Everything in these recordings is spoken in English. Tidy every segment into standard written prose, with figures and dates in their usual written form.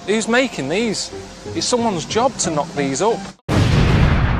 Who's making these? It's someone's job to knock these up.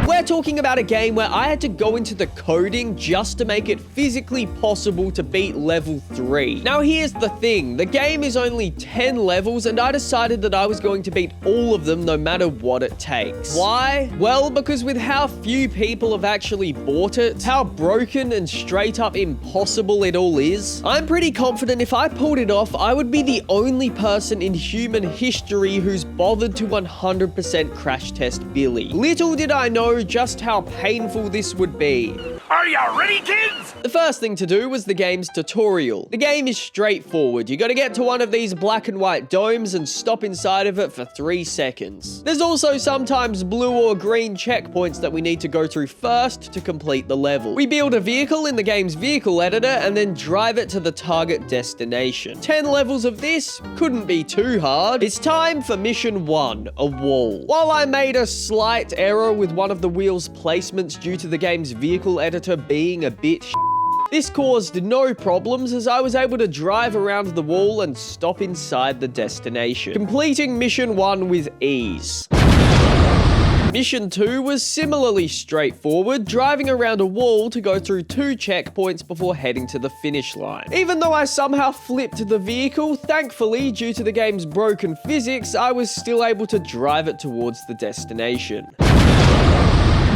We're talking about a game where I had to go into the coding just to make it physically possible to beat level 3. Now here's the thing, the game is only 10 levels and I decided that I was going to beat all of them no matter what it takes. Why? Well, because with how few people have actually bought it, how broken and straight up impossible it all is, I'm pretty confident if I pulled it off, I would be the only person in human history who's bothered to 100% crash test Billy. Little did I know just how painful this would be. Are you ready, kids? The first thing to do was the game's tutorial. The game is straightforward. You gotta get to one of these black and white domes and stop inside of it for 3 seconds. There's also sometimes blue or green checkpoints that we need to go through first to complete the level. We build a vehicle in the game's vehicle editor and then drive it to the target destination. 10 levels of this couldn't be too hard. It's time for mission 1, a wall. While I made a slight error with one of the wheel's placements due to the game's vehicle editor being a bit this caused no problems as I was able to drive around the wall and stop inside the destination, completing mission 1 with ease. Mission 2 was similarly straightforward, driving around a wall to go through 2 checkpoints before heading to the finish line. Even though I somehow flipped the vehicle, thankfully, due to the game's broken physics, I was still able to drive it towards the destination.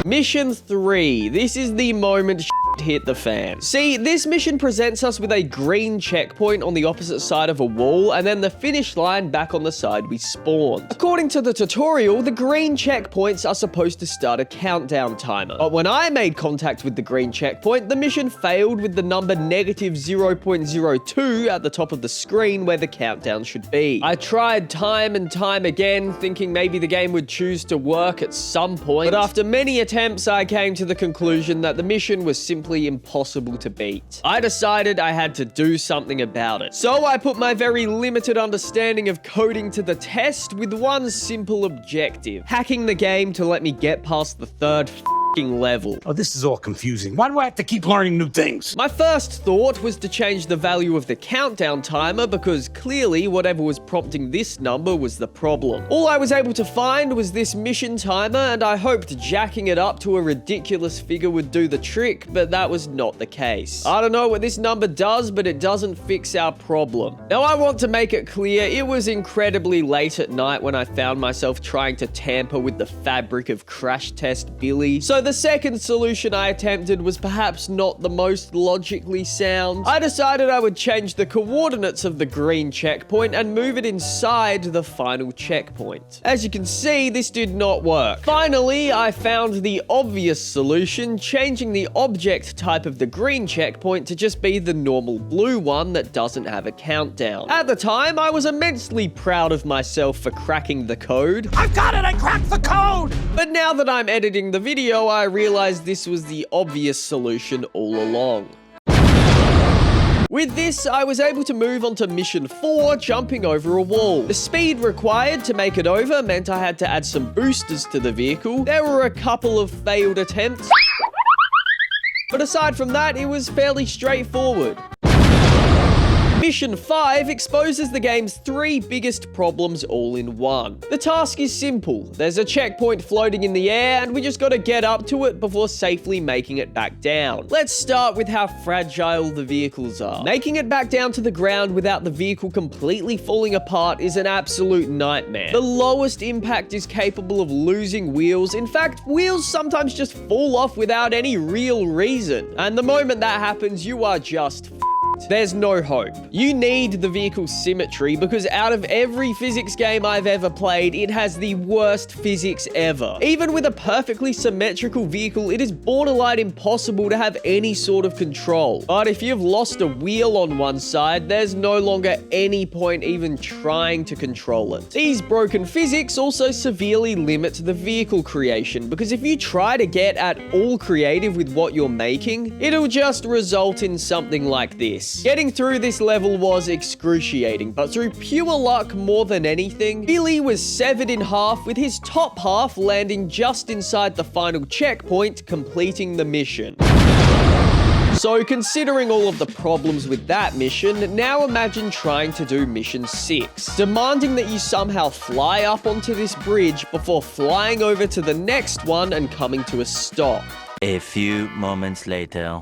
Mission 3. This is the moment hit the fan. See, this mission presents us with a green checkpoint on the opposite side of a wall, and then the finish line back on the side we spawned. According to the tutorial, the green checkpoints are supposed to start a countdown timer. But when I made contact with the green checkpoint, the mission failed with the number -0.02 at the top of the screen where the countdown should be. I tried time and time again, thinking maybe the game would choose to work at some point, but after many attempts, I came to the conclusion that the mission was simply impossible to beat. I decided I had to do something about it. So I put my very limited understanding of coding to the test with one simple objective: hacking the game to let me get past the 3rd level. Oh, this is all confusing. Why do I have to keep learning new things? My first thought was to change the value of the countdown timer because clearly whatever was prompting this number was the problem. All I was able to find was this mission timer and I hoped jacking it up to a ridiculous figure would do the trick, but that was not the case. I don't know what this number does, but it doesn't fix our problem. Now I want to make it clear, it was incredibly late at night when I found myself trying to tamper with the fabric of Crash Test Billy, so the second solution I attempted was perhaps not the most logically sound. I decided I would change the coordinates of the green checkpoint and move it inside the final checkpoint. As you can see, this did not work. Finally, I found the obvious solution, changing the object type of the green checkpoint to just be the normal blue one that doesn't have a countdown. At the time, I was immensely proud of myself for cracking the code. I've got it! I cracked the code! But now that I'm editing the video, I realized this was the obvious solution all along. With this, I was able to move on to mission 4, jumping over a wall. The speed required to make it over meant I had to add some boosters to the vehicle. There were a couple of failed attempts, but aside from that, it was fairly straightforward. Mission 5 exposes the game's 3 biggest problems all in one. The task is simple. There's a checkpoint floating in the air, and we just gotta get up to it before safely making it back down. Let's start with how fragile the vehicles are. Making it back down to the ground without the vehicle completely falling apart is an absolute nightmare. The lowest impact is capable of losing wheels. In fact, wheels sometimes just fall off without any real reason. And the moment that happens, you are just there's no hope. You need the vehicle's symmetry because out of every physics game I've ever played, it has the worst physics ever. Even with a perfectly symmetrical vehicle, it is borderline impossible to have any sort of control. But if you've lost a wheel on one side, there's no longer any point even trying to control it. These broken physics also severely limit the vehicle creation because if you try to get at all creative with what you're making, it'll just result in something like this. Getting through this level was excruciating, but through pure luck more than anything, Billy was severed in half with his top half landing just inside the final checkpoint, completing the mission. So considering all of the problems with that mission, now imagine trying to do mission 6, demanding that you somehow fly up onto this bridge before flying over to the next one and coming to a stop. A few moments later.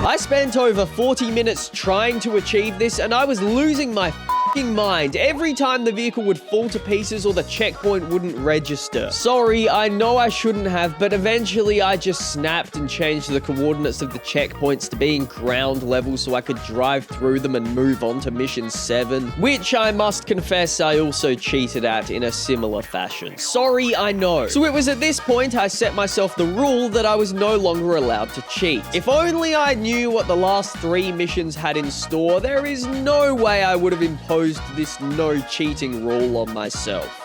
I spent over 40 minutes trying to achieve this, and I was losing my mind every time the vehicle would fall to pieces or the checkpoint wouldn't register. Sorry, I know I shouldn't have, but eventually I just snapped and changed the coordinates of the checkpoints to being ground level so I could drive through them and move on to mission 7, which I must confess I also cheated at in a similar fashion. Sorry, I know. So it was at this point I set myself the rule that I was no longer allowed to cheat. If only I knew what the last 3 missions had in store, there is no way I would have imposed this no cheating rule on myself.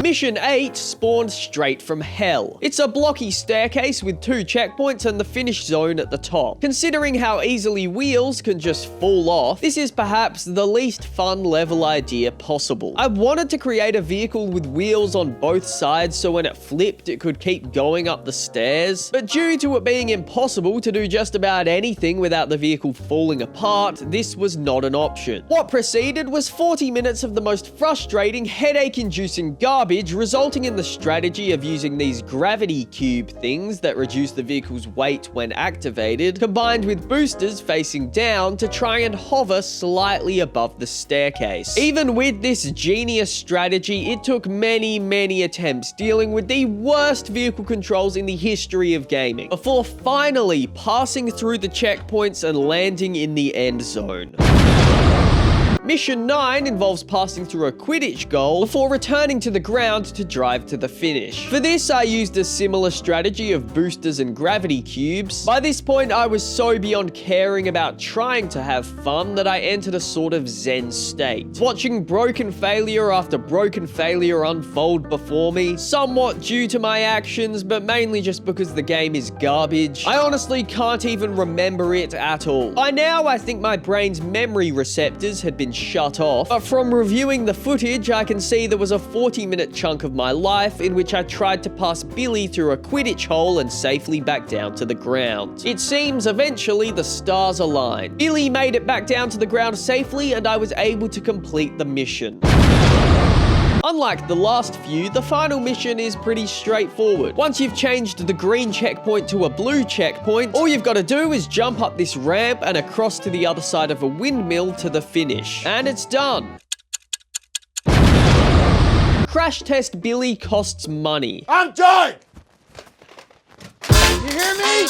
Mission 8 spawned straight from hell. It's a blocky staircase with 2 checkpoints and the finish zone at the top. Considering how easily wheels can just fall off, this is perhaps the least fun level idea possible. I wanted to create a vehicle with wheels on both sides so when it flipped it could keep going up the stairs, but due to it being impossible to do just about anything without the vehicle falling apart, this was not an option. What preceded was 40 minutes of the most frustrating, headache-inducing garbage, resulting in the strategy of using these gravity cube things that reduce the vehicle's weight when activated, combined with boosters facing down to try and hover slightly above the staircase. Even with this genius strategy, it took many attempts dealing with the worst vehicle controls in the history of gaming, before finally passing through the checkpoints and landing in the end zone. Mission 9 involves passing through a Quidditch goal before returning to the ground to drive to the finish. For this, I used a similar strategy of boosters and gravity cubes. By this point, I was so beyond caring about trying to have fun that I entered a sort of zen state, watching broken failure after broken failure unfold before me, somewhat due to my actions, but mainly just because the game is garbage. I honestly can't even remember it at all. By now, I think my brain's memory receptors had been shut off, but from reviewing the footage, I can see there was a 40-minute chunk of my life in which I tried to pass Billy through a Quidditch hole and safely back down to the ground. It seems eventually the stars aligned. Billy made it back down to the ground safely, and I was able to complete the mission. Unlike the last few, the final mission is pretty straightforward. Once you've changed the green checkpoint to a blue checkpoint, all you've got to do is jump up this ramp and across to the other side of a windmill to the finish. And it's done. Crash Test Billy costs money. I'm done! You hear me?